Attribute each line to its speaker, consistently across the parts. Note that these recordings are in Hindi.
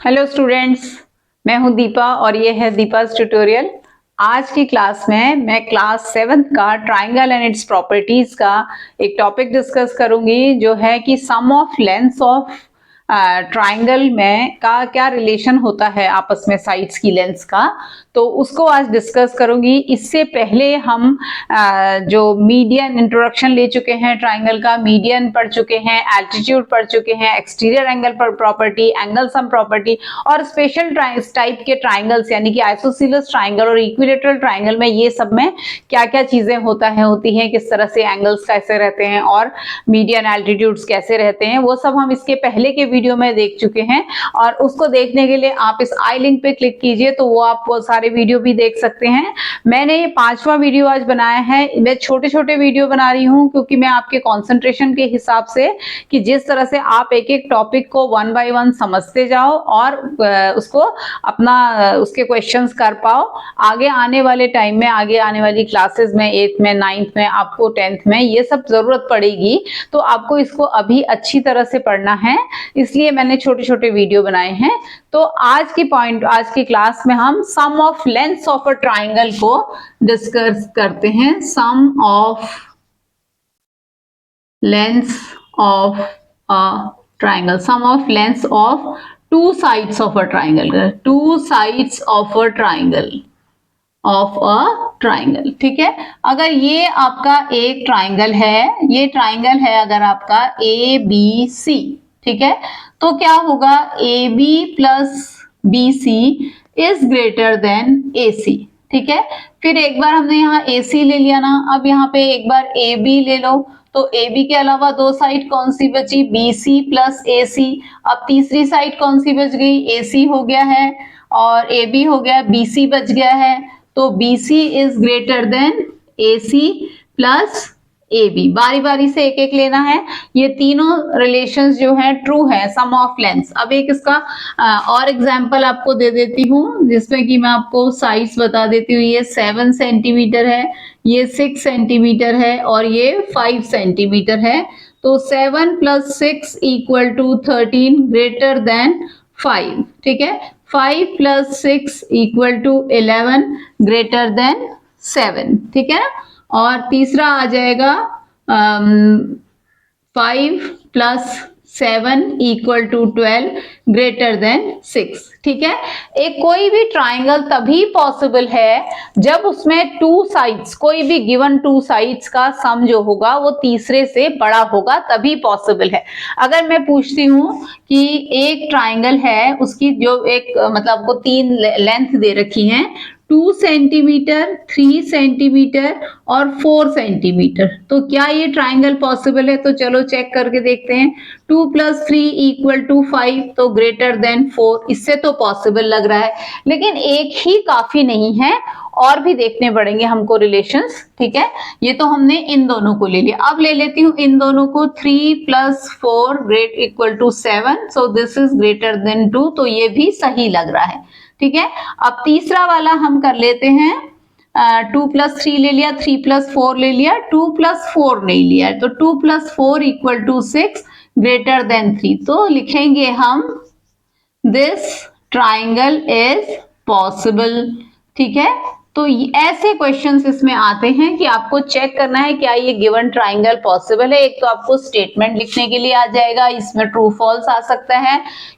Speaker 1: हेलो स्टूडेंट्स, मैं हूं दीपा और ये है दीपा's ट्यूटोरियल। आज की क्लास में मैं क्लास 7th का ट्राइंगल एंड इट्स प्रॉपर्टीज का एक टॉपिक डिस्कस करूंगी जो है कि सम ऑफ लेंथ्स ऑफ ट्राइंगल में का क्या रिलेशन होता है आपस में साइड्स की लेंथ्स का, तो उसको आज डिस्कस करूंगी। इससे पहले हम जो मीडियन इंट्रोडक्शन ले चुके हैं, ट्राइंगल का मीडियन पढ़ चुके हैं, एल्टीट्यूड पढ़ चुके हैं, एक्सटीरियर एंगल पर प्रॉपर्टी, एंगल सम प्रॉपर्टी और स्पेशल टाइप के ट्राइंगल्स यानी कि आइसोसेलेस ट्राइंगल और इक्विलेटरल ट्राइंगल में ये सब में क्या क्या चीजें होती हैं, किस तरह से एंगल्स कैसे रहते हैं और मीडियन एल्टीट्यूड्स कैसे रहते हैं, वो सब हम इसके पहले के वीडियो में देख चुके हैं। और उसको देखने के लिए आप इस आई लिंक पे क्लिक कीजिए तो वो आप वो सारे वीडियो भी देख सकते हैं। मैंने ये 5वां वीडियो आज बनाया है। मैं छोटे छोटे वीडियो बना रही हूँ क्योंकि मैं आपके कंसंट्रेशन के हिसाब से कि जिस तरह से आप एक एक टॉपिक को 1 बाय 1 समझते जाओ और उसको अपना उसके क्वेश्चंस कर पाओ। आगे आने वाले टाइम में, आगे आने वाली क्लासेस में 8th में, 9th में, आपको 10th में ये सब जरूरत पड़ेगी, तो आपको इसको अभी अच्छी तरह से पढ़ना है, इसलिए मैंने छोटे छोटे वीडियो बनाए हैं। तो आज की क्लास में हम sum of lengths of a triangle को डिस्कस करते हैं। Sum of lengths of a triangle, sum of lengths of two sides of a triangle, two sides of a triangle, of a triangle. ठीक है, अगर ये आपका एक ट्राइंगल है, ये ट्राइंगल है अगर आपका ए बी सी, ठीक है, तो क्या होगा, A B plus B C is greater than A C. ठीक है, फिर एक बार हमने यहाँ ए सी ले लिया ना, अब यहाँ पे एक बार ए बी ले लो, तो ए बी के अलावा दो साइड कौन सी बची, बी सी प्लस ए सी। अब तीसरी साइड कौन सी बच गई, ए सी हो गया है और ए बी हो गया, बी सी बच गया है, तो B C is greater than A C plus A B. बारी बारी से एक एक लेना है। ये तीनों रिलेशंस जो हैं ट्रू है, सम ऑफ लेंथ्स। अब एक इसका और एग्जांपल आपको दे देती हूँ जिसमें कि मैं आपको साइज बता देती हूँ। ये 7 सेंटीमीटर है, ये 6 सेंटीमीटर है और ये 5 सेंटीमीटर है। तो 7 plus 6 equal to 13 greater than 5। ठीक है, 5 plus 6 equal to 11 greater than 7। ठीक है, और तीसरा आ जाएगा 5 plus 7 equal to 12 greater than 6। ठीक है, एक कोई भी ट्राइंगल तभी पॉसिबल है जब उसमें टू साइड्स, कोई भी गिवन टू साइड्स का सम जो होगा वो तीसरे से बड़ा होगा, तभी पॉसिबल है। अगर मैं पूछती हूँ कि एक ट्राइंगल है, उसकी जो एक मतलब आपको 3 लेंथ दे रखी हैं, 2 सेंटीमीटर, 3 सेंटीमीटर और 4 सेंटीमीटर, तो क्या ये ट्राइंगल पॉसिबल है? तो चलो चेक करके देखते हैं। 2 प्लस 3 इक्वल टू 5, तो ग्रेटर देन 4, इससे तो पॉसिबल लग रहा है। लेकिन एक ही काफी नहीं है, और भी देखने पड़ेंगे हमको रिलेशंस। ठीक है, ये तो हमने इन दोनों को ले लिया। अब ले लेती हूँ इन दोनों को, 3 plus 4 great equal to 7, so this is greater than 2, तो ये भी सही लग रहा है। ठीक है, अब तीसरा वाला हम कर लेते हैं। 2 प्लस 3 ले लिया, 3 प्लस 4 ले लिया, 2 प्लस 4 नहीं लिया, तो 2 plus 4 equal to 6 greater than 3। तो लिखेंगे हम दिस ट्राइंगल इज पॉसिबल। ठीक है, तो ऐसे क्वेश्चंस इसमें आते हैं कि आपको चेक करना है क्या ये गिवन ट्राइंगल पॉसिबल है। एक तो आपको स्टेटमेंट लिखने के लिए आ जाएगा, इसमें ट्रू फॉल्स आ सकता है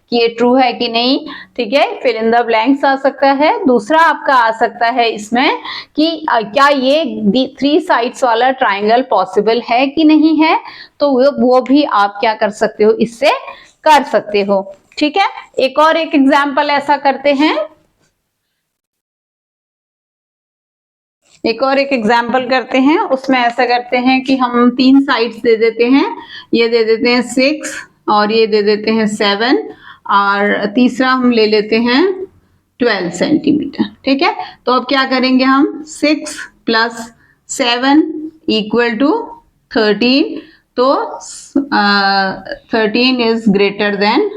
Speaker 1: कि ये ट्रू है कि नहीं। ठीक है, फिर इन द ब्लैंक्स आ सकता है। दूसरा आपका आ सकता है इसमें कि क्या ये 3 साइड्स वाला ट्राइंगल पॉसिबल है कि नहीं है, तो वो भी आप क्या कर सकते हो, इससे कर सकते हो। ठीक है, एक और एक एग्जाम्पल ऐसा करते हैं, एक और एक एग्जाम्पल करते हैं। उसमें ऐसा करते हैं कि हम 3 साइड्स दे देते हैं, ये दे देते हैं 6 और ये दे देते हैं 7 और तीसरा हम ले लेते हैं 12 सेंटीमीटर। ठीक है, तो अब क्या करेंगे हम, 6 प्लस 7 इक्वल टू 13, तो 13 इज ग्रेटर देन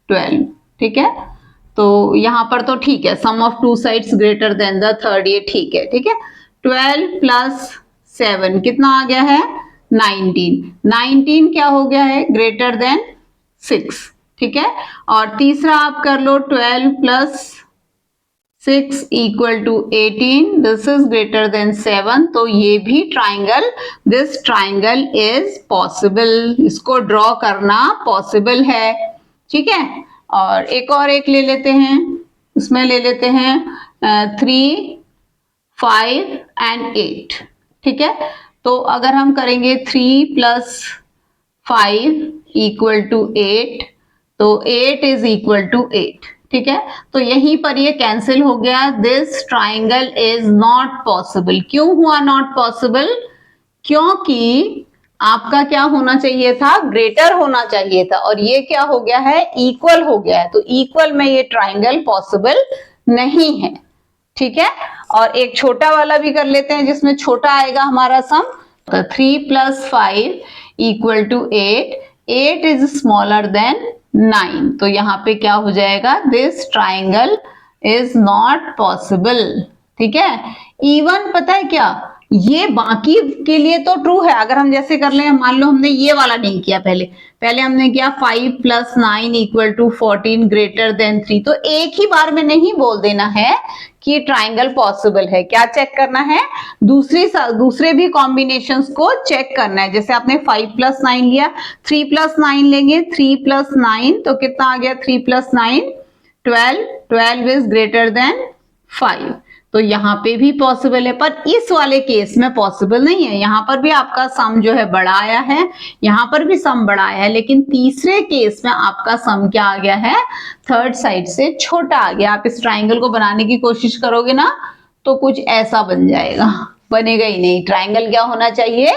Speaker 1: 12। ठीक है, तो यहां पर तो ठीक है, sum of two sides greater than the third, ये ठीक है। ठीक है, 12 प्लस 7 कितना आ गया है, 19। 19 क्या हो गया है, ग्रेटर देन 6। ठीक है। और तीसरा आप कर लो 12 plus 6 equal to 18, this is greater than 7, तो ये भी triangle, this triangle is possible, इसको ड्रॉ करना पॉसिबल है, ठीक है। और एक ले लेते हैं, इसमें ले लेते हैं 3, 5 एंड 8, ठीक है। तो अगर हम करेंगे 3 प्लस 5 इक्वल टू 8, तो 8 इज इक्वल टू 8, ठीक है। तो यहीं पर ये कैंसिल हो गया, this triangle is not possible. क्यों हुआ नॉट पॉसिबल? क्योंकि आपका क्या होना चाहिए था, ग्रेटर होना चाहिए था, और ये क्या हो गया है, इक्वल हो गया है। तो इक्वल में ये ट्राइंगल पॉसिबल नहीं है, ठीक है। और एक छोटा वाला भी कर लेते हैं जिसमें छोटा आएगा हमारा सम, तो 3 plus 5 equal to 8, 8 is smaller than 9, तो यहाँ पे क्या हो जाएगा, this triangle is not possible, ठीक है। इवन पता है क्या, ये बाकी के लिए तो ट्रू है। अगर हम जैसे कर लें, मान लो हमने ये वाला नहीं किया, पहले हमने किया 5 plus 9 equal to 14 greater than 3, तो एक ही बार में नहीं बोल देना है कि ट्राइंगल पॉसिबल है। क्या चेक करना है, दूसरे भी कॉम्बिनेशंस को चेक करना है। जैसे आपने 5 प्लस 9 लिया, 3 प्लस 9 लेंगे, 3 प्लस 9 तो कितना आ गया, 3 प्लस 9 12, 12 इज ग्रेटर देन 5, तो यहाँ पे भी पॉसिबल है। पर इस वाले केस में पॉसिबल नहीं है, यहाँ पर भी आपका सम जो है बड़ा आया है, यहाँ पर भी सम बड़ा आया है, लेकिन तीसरे केस में आपका सम क्या आ गया है, थर्ड साइड से छोटा आ गया। आप इस ट्राइंगल को बनाने की कोशिश करोगे ना तो कुछ ऐसा बन जाएगा, बनेगा ही नहीं। ट्राइंगल क्या होना चाहिए,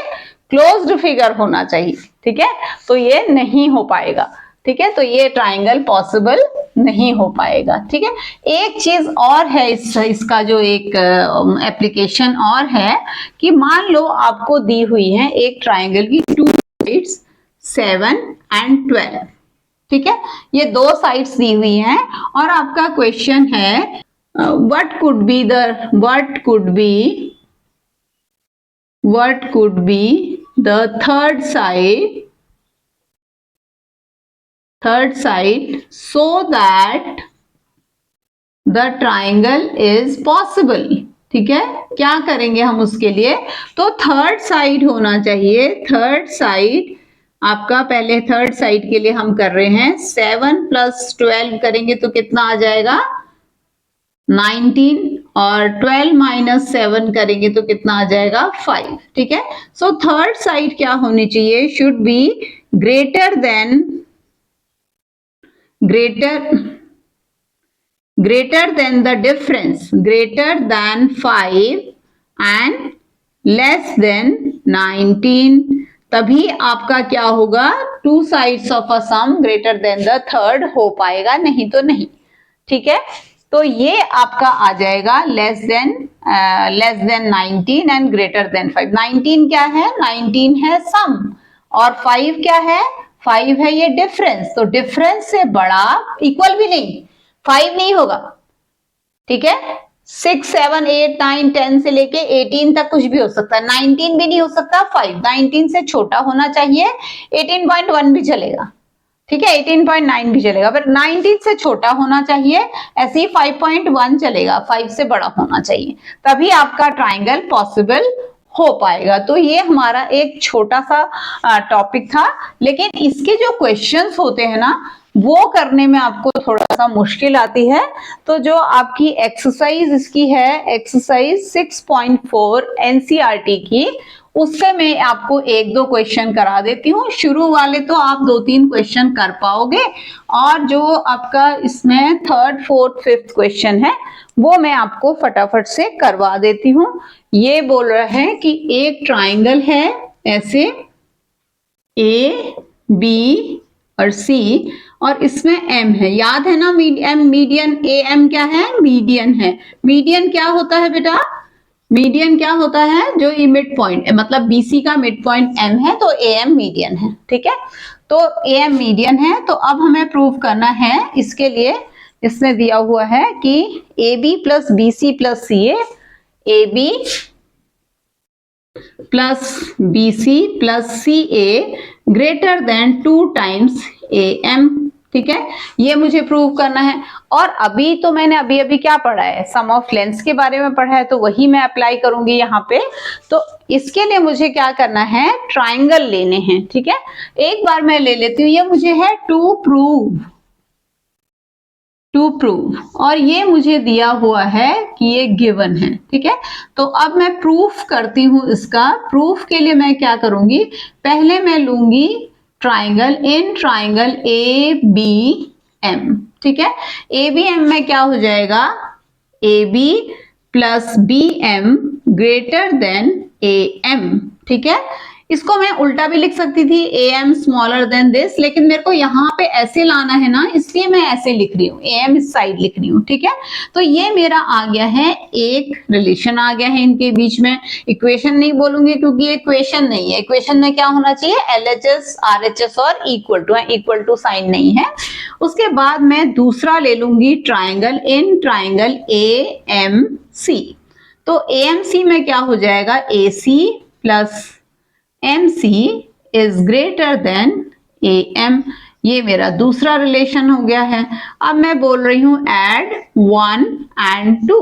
Speaker 1: क्लोज्ड फिगर होना चाहिए, ठीक है। तो ये नहीं हो पाएगा, ठीक है। तो ये ट्राइंगल पॉसिबल नहीं हो पाएगा, ठीक है। एक चीज और है, इसका जो एक एप्लीकेशन और है कि मान लो आपको दी हुई है एक ट्राइंगल की 2 साइड्स 7 एंड 12, ठीक है। ये 2 साइड्स दी हुई हैं और आपका क्वेश्चन है what could be the third side so that the triangle is possible, ठीक है। क्या करेंगे हम उसके लिए, तो थर्ड साइड होना चाहिए। थर्ड साइड आपका, पहले थर्ड साइड के लिए हम कर रहे हैं 7 प्लस 12 करेंगे तो कितना आ जाएगा 19, और 12 माइनस 7 करेंगे तो कितना आ जाएगा 5, ठीक है। सो थर्ड साइड क्या होनी चाहिए, should be greater than the difference, greater than 5 and less than 19, तभी आपका क्या होगा, 2 sides of a sum greater than the third हो पाएगा, नहीं तो नहीं, ठीक है। तो ये आपका आ जाएगा less than 19 and greater than 5। 19 क्या है, 19 है सम, और 5 क्या है, 5 है ये डिफरेंस। तो डिफरेंस से बड़ा, इक्वल भी नहीं, 5 नहीं होगा, ठीक है। 6, 7, 8, 9, 10 से लेके 18 तक कुछ भी हो सकता है, 19 भी नहीं हो सकता 5, 19 से छोटा होना चाहिए, 18.1 भी चलेगा, ठीक है, 18.9 भी चलेगा, पर 19 से छोटा होना चाहिए। ऐसे ही 5.1 चलेगा, 5 से बड़ा होना चाहिए, तभी आपका ट्राइंगल पॉसिबल हो पाएगा। तो ये हमारा एक छोटा सा टॉपिक था, लेकिन इसके जो क्वेश्चंस होते हैं ना, वो करने में आपको थोड़ा सा मुश्किल आती है। तो जो आपकी एक्सरसाइज इसकी है, एक्सरसाइज 6.4 एनसीईआरटी की, उससे मैं आपको 1-2 क्वेश्चन करा देती हूँ। शुरू वाले तो आप 2-3 क्वेश्चन कर पाओगे, और जो आपका इसमें 3rd, 4th, 5th क्वेश्चन है वो मैं आपको फटाफट से करवा देती हूँ। ये बोल रहा है कि एक ट्राइंगल है ऐसे ए, बी और सी, और इसमें एम है, याद है ना, मीडियन, ए एम क्या है, मीडियन है। मीडियन क्या होता है बेटा, मीडियन क्या होता है, जो ये मिड पॉइंट, मतलब बीसी का मिड पॉइंट एम है, तो ए एम मीडियन है, ठीक है। तो ए एम मीडियन है, तो अब हमें प्रूव करना है, इसके लिए इसने दिया हुआ है कि A B plus B C plus C A B plus B C plus C A greater than 2 times A M, ठीक है, ये मुझे प्रूव करना है। और अभी तो मैंने अभी अभी क्या पढ़ा है, सम ऑफ लेंथ्स के बारे में पढ़ा है, तो वही मैं अप्लाई करूंगी यहाँ पे। तो इसके लिए मुझे क्या करना है, ट्राइंगल लेने हैं। ठीक है, एक बार मैं ले लेती हूँ, ये मुझे है टू प्रूव, और ये मुझे दिया हुआ है कि ये गिवन है। ठीक है, तो अब मैं प्रूफ करती हूँ इसका। प्रूफ के लिए मैं क्या करूंगी, पहले मैं लूंगी triangle, in triangle A B M. ठीक है, ए बी एम में क्या हो जाएगा, A B plus B M greater than A M. ठीक है, इसको मैं उल्टा भी लिख सकती थी, A M smaller than this, लेकिन मेरे को यहाँ पे ऐसे लाना है ना, इसलिए मैं ऐसे लिख रही हूँ, ए एम इस साइड लिख रही हूँ। ठीक है, तो ये मेरा आ गया है, एक रिलेशन आ गया है इनके बीच में। इक्वेशन नहीं बोलूंगी क्योंकि ये इक्वेशन नहीं है, इक्वेशन में क्या होना चाहिए, एलएचएस आरएचएस और इक्वल टू साइन नहीं है। उसके बाद मैं दूसरा ले लूंगी triangle, in triangle A M C. तो ए एम सी में क्या हो जाएगा, A C plus MC is greater than AM। ये मेरा दूसरा रिलेशन हो गया है। अब मैं बोल रही हूं add 1 and 2,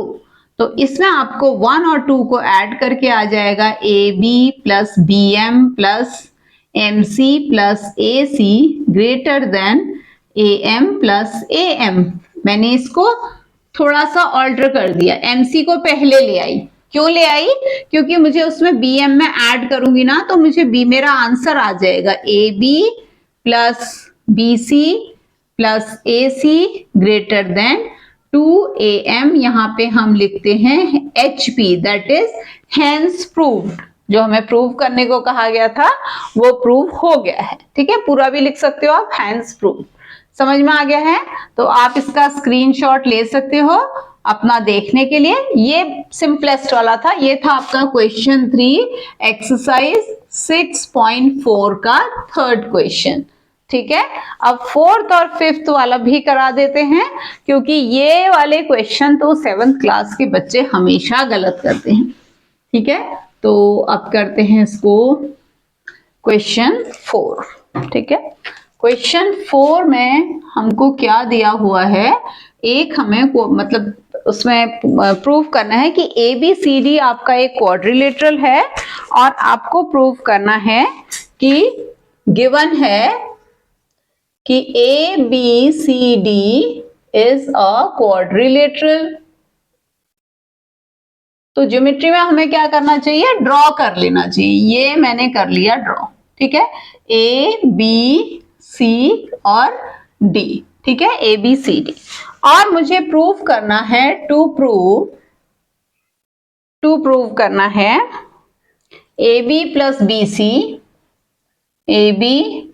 Speaker 1: तो इसमें आपको 1 और 2 को ऐड करके आ जाएगा AB plus BM plus MC plus AC greater than AM plus AM। मैंने इसको थोड़ा सा ऑल्टर कर दिया, MC को पहले ले आई। क्यों ले आई, क्योंकि मुझे उसमें BM में ऐड करूंगी ना, तो मुझे मेरा आंसर आ जाएगा AB plus BC plus AC greater than 2AM। यहाँ पे हम लिखते हैं HP, that is hence proved. जो हमें प्रूव करने को कहा गया था वो प्रूव हो गया है। ठीक है, पूरा भी लिख सकते हो आप, हेंस प्रूव्ड। समझ में आ गया है, तो आप इसका स्क्रीनशॉट ले सकते हो अपना देखने के लिए। ये सिंपलेस्ट वाला था, ये था आपका क्वेश्चन 3 एक्सरसाइज 6.4 का थर्ड क्वेश्चन। ठीक है, अब फोर्थ और फिफ्थ वाला भी करा देते हैं, क्योंकि ये वाले क्वेश्चन तो 7th क्लास के बच्चे हमेशा गलत करते हैं। ठीक है, तो अब करते हैं इसको क्वेश्चन 4। ठीक है, क्वेश्चन 4 में हमको क्या दिया हुआ है, एक हमें मतलब उसमें प्रूव करना है कि ABCD आपका एक क्वाड्रिलेटरल है, और आपको प्रूव करना है कि गिवन है कि ABCD इज अ क्वाड्रिलेटरल। तो ज्योमेट्री में हमें क्या करना चाहिए, ड्रॉ कर लेना चाहिए। ये मैंने कर लिया ड्रॉ। ठीक है, ABC और D। ठीक है, ABCD, और मुझे प्रूव करना है, टू प्रूव करना है AB plus BC, AB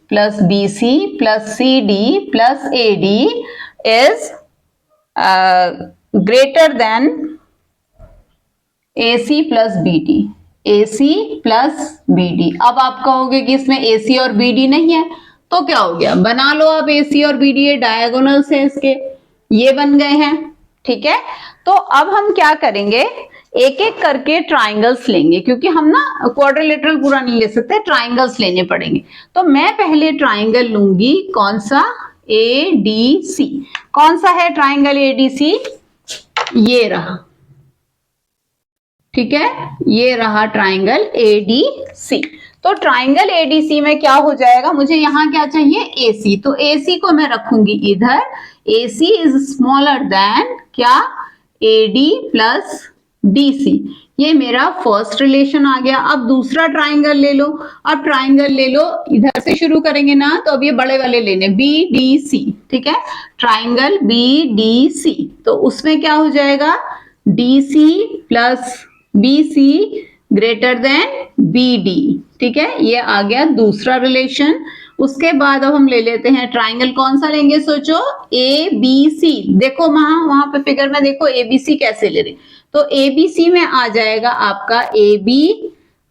Speaker 1: plus BC plus CD plus AD is greater then AC plus BD, AC plus BD। अब आप कहोगे कि इसमें AC और BD नहीं है, तो क्या हो गया, बना लो आप AC और BD, ये डायगोनल्स हैं इसके, ये बन गए हैं। ठीक है, तो अब हम क्या करेंगे, एक एक करके ट्राइंगल्स लेंगे, क्योंकि हम ना क्वाड्रिलेटरल पूरा नहीं ले सकते, ट्राइंगल्स लेने पड़ेंगे। तो मैं पहले ट्राइंगल लूंगी, कौन सा, ADC। कौन सा है ट्राइंगल ADC, ये रहा। ठीक है, ये रहा ट्राइंगल ADC। तो ट्राइंगल ADC में क्या हो जाएगा, मुझे यहाँ क्या चाहिए, AC। तो AC को मैं रखूंगी इधर, AC इज स्मॉलर देन क्या, AD प्लस DC। ये मेरा फर्स्ट रिलेशन आ गया। अब दूसरा ट्राइंगल ले लो, अब ट्राइंगल ले लो, इधर से शुरू करेंगे ना, तो अब ये बड़े वाले लेने, BDC। ठीक है, ट्राइंगल BDC, तो उसमें क्या हो जाएगा, DC plus BC greater than BD। ठीक है, ये आ गया दूसरा रिलेशन। उसके बाद अब हम ले लेते हैं ट्राइंगल, कौन सा लेंगे, सोचो, ABC। देखो वहां पे फिगर में देखो ABC कैसे ले रहे, तो ABC में आ जाएगा आपका AB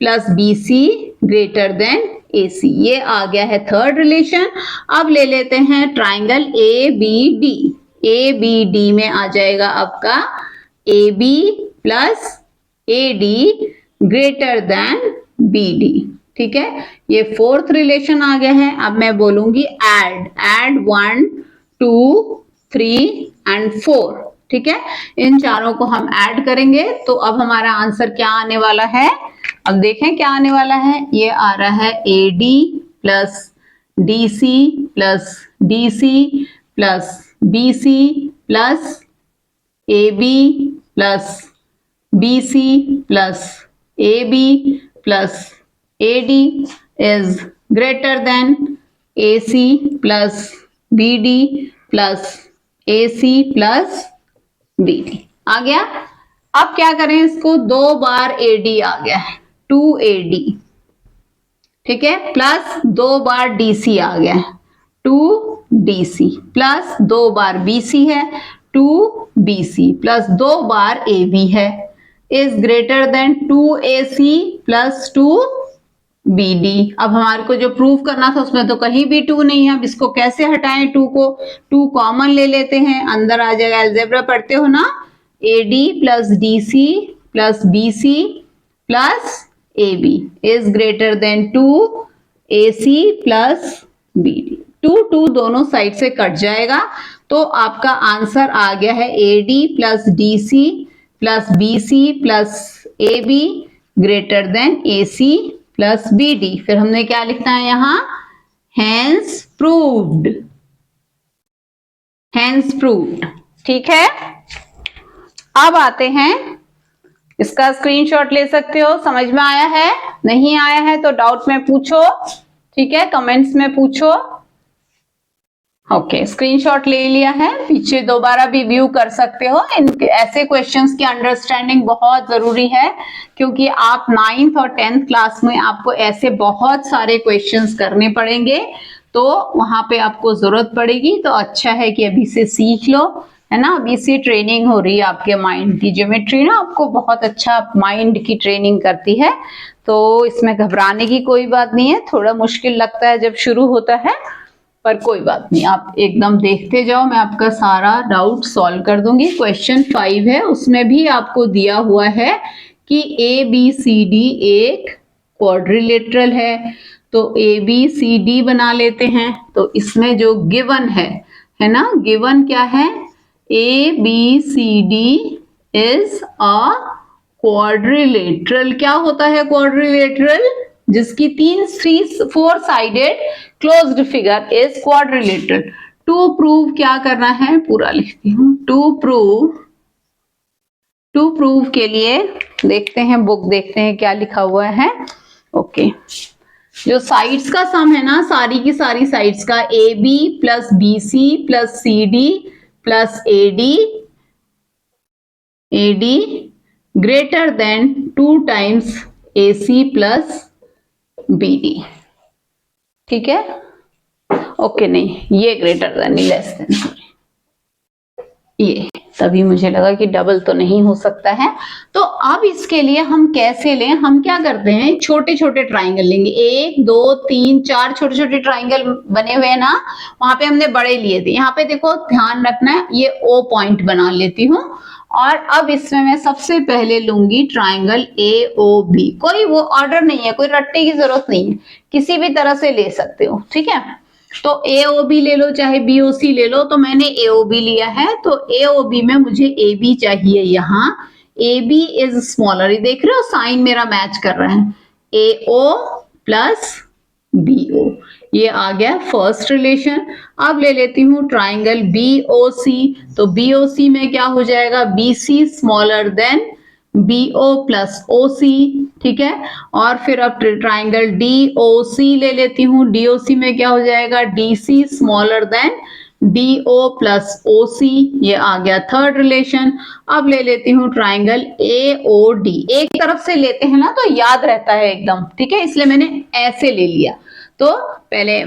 Speaker 1: plus BC greater than AC। ये आ गया है थर्ड रिलेशन। अब ले लेते हैं ट्राइंगल ABD। ABD में आ जाएगा आपका AB plus AD greater than BD। ठीक है, ये फोर्थ रिलेशन आ गया है। अब मैं बोलूंगी ऐड 1 2, 3 एंड 4। ठीक है, इन चारों को हम ऐड करेंगे तो अब हमारा आंसर क्या आने वाला है, अब देखें क्या आने वाला है। ये आ रहा है AD plus DC plus DC plus BC plus AB plus BC plus AB plus AD is greater then AC plus BD plus AC plus BD। आ गया। अब क्या करें, इसको 2 बार AD आ गया है 2AD, ठीक है, प्लस 2 बार DC आ गया है 2DC प्लस 2 बार BC है 2BC प्लस 2 बार AB है is greater then 2AC plus 2BD। अब हमारे को जो प्रूव करना था उसमें तो कहीं भी 2 नहीं है। अब इसको कैसे हटाएं, 2 को 2 कॉमन ले लेते हैं, अंदर आ जाएगा। अलजेब्रा पढ़ते हो ना, AD plus DC plus BC plus AB is greater then 2AC plus BD। 2 दोनों साइड से कट जाएगा तो आपका आंसर आ गया है AD plus DC plus BC plus AB greater than AC plus BD। फिर हमने क्या लिखना है यहाँ, हैंस प्रूव्ड, हैंस प्रूव्ड। ठीक है, अब आते हैं, इसका स्क्रीनशॉट ले सकते हो। समझ में आया है, नहीं आया है तो डाउट में पूछो, ठीक है, कमेंट्स में पूछो। ओके, स्क्रीनशॉट ले लिया है, पीछे दोबारा भी व्यू कर सकते हो। इन ऐसे क्वेश्चंस की अंडरस्टैंडिंग बहुत जरूरी है क्योंकि आप 9th और 10th क्लास में आपको ऐसे बहुत सारे क्वेश्चंस करने पड़ेंगे तो वहां पे आपको जरूरत पड़ेगी। तो अच्छा है कि अभी से सीख लो, है ना। अभी से ट्रेनिंग हो रही है आपके माइंड की। ज्योमेट्री ना आपको बहुत अच्छा माइंड की ट्रेनिंग करती है, तो इसमें घबराने की कोई बात नहीं है। थोड़ा मुश्किल लगता है जब शुरू होता है, पर कोई बात नहीं, आप एकदम देखते जाओ, मैं आपका सारा डाउट सॉल्व कर दूंगी। क्वेश्चन 5 है, उसमें भी आपको दिया हुआ है कि ABCD एक क्वाड्रिलेटरल है, तो ABCD बना लेते हैं। तो इसमें जो गिवन है ना, गिवन क्या है, ABCD इज अ क्वाड्रिलेटरल। क्या होता है क्वाड्रिलेटरल, जिसकी 4 sided closed figure is quadrilateral. To prove क्या करना है, पूरा लिखती हूँ। टू प्रूव के लिए देखते हैं, बुक देखते हैं क्या लिखा हुआ है। ओके, जो साइड्स का सम है ना, सारी की सारी साइड्स का, AB plus BC plus CD plus AD greater than 2 times AC plus BD। ठीक है, ओके, नहीं ये greater than, less than, sorry, ये तभी मुझे लगा कि डबल तो नहीं हो सकता है। तो अब इसके लिए हम कैसे लें, हम क्या करते हैं, छोटे छोटे ट्राइंगल लेंगे। 1 2 3 4 छोटे छोटे ट्राइंगल बने हुए हैं ना, वहां पे हमने बड़े लिए थे। यहाँ पे देखो, ध्यान रखना है, ये O पॉइंट बना लेती हूँ। और अब इसमें मैं सबसे पहले लूंगी ट्राइंगल AOB। कोई वो ऑर्डर नहीं है, कोई रटने की जरूरत नहीं है, किसी भी तरह से ले सकते हो। ठीक है, तो AOB ले लो चाहे BOC ले लो, तो मैंने AOB लिया है। तो AOB में मुझे AB चाहिए। यहाँ AB इज स्मॉलर, ये देख रहे हो साइन मेरा मैच कर रहा है, AO प्लस BO, ये आ गया फर्स्ट रिलेशन। अब ले लेती हूँ ट्राइंगल BOC, तो BOC में क्या हो जाएगा, BC smaller than BO plus OC। ठीक है, और फिर अब ट्राइंगल DOC ले लेती हूँ। DOC में क्या हो जाएगा, DC smaller than DO plus OC, ये आ गया थर्ड रिलेशन। अब ले लेती हूँ ट्राइंगल AOD। एक तरफ से लेते हैं ना तो याद रहता है एकदम, ठीक है, इसलिए मैंने ऐसे ले लिया। तो पहले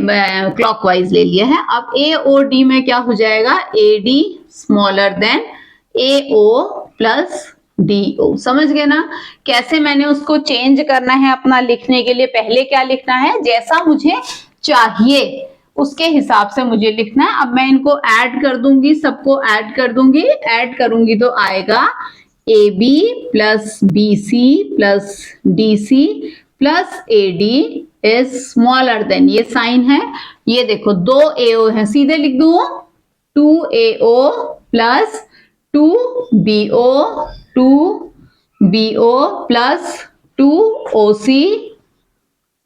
Speaker 1: क्लॉकवाइज ले लिया है। अब AOD में क्या हो जाएगा, AD smaller than AO plus DO। समझ गए ना कैसे मैंने उसको चेंज करना है अपना लिखने के लिए। पहले क्या लिखना है, जैसा मुझे चाहिए उसके हिसाब से मुझे लिखना है। अब मैं इनको ऐड कर दूंगी, सबको ऐड कर दूंगी। ऐड करूंगी तो आएगा AB plus BC plus DC plus AD is smaller then, ये साइन है, ये देखो 2 AO है, सीधे लिख दूं 2AO plus 2BO 2BO plus 2OC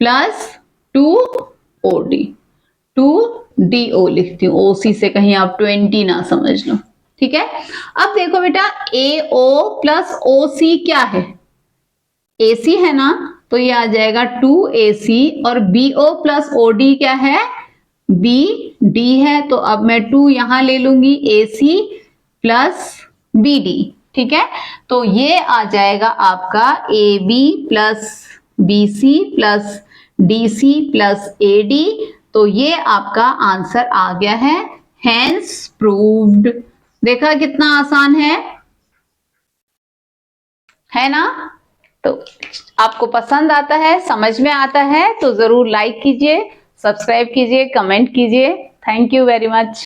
Speaker 1: plus 2OD 2DO लिखती हूँ, OC से कहीं आप 20 ना समझ लो, ठीक है। अब देखो बेटा AO प्लस OC क्या है, AC है ना, तो ये आ जाएगा 2AC और BO प्लस OD क्या है, BD है, तो अब मैं 2 यहां ले लूंगी, AC प्लस BD, ठीक है। तो ये आ जाएगा आपका AB plus BC plus DC plus AD, तो ये आपका आंसर आ गया है, हेंस प्रूव्ड। देखा कितना आसान है ना। तो आपको पसंद आता है, समझ में आता है तो जरूर लाइक कीजिए, सब्सक्राइब कीजिए, कमेंट कीजिए। Thank you very much.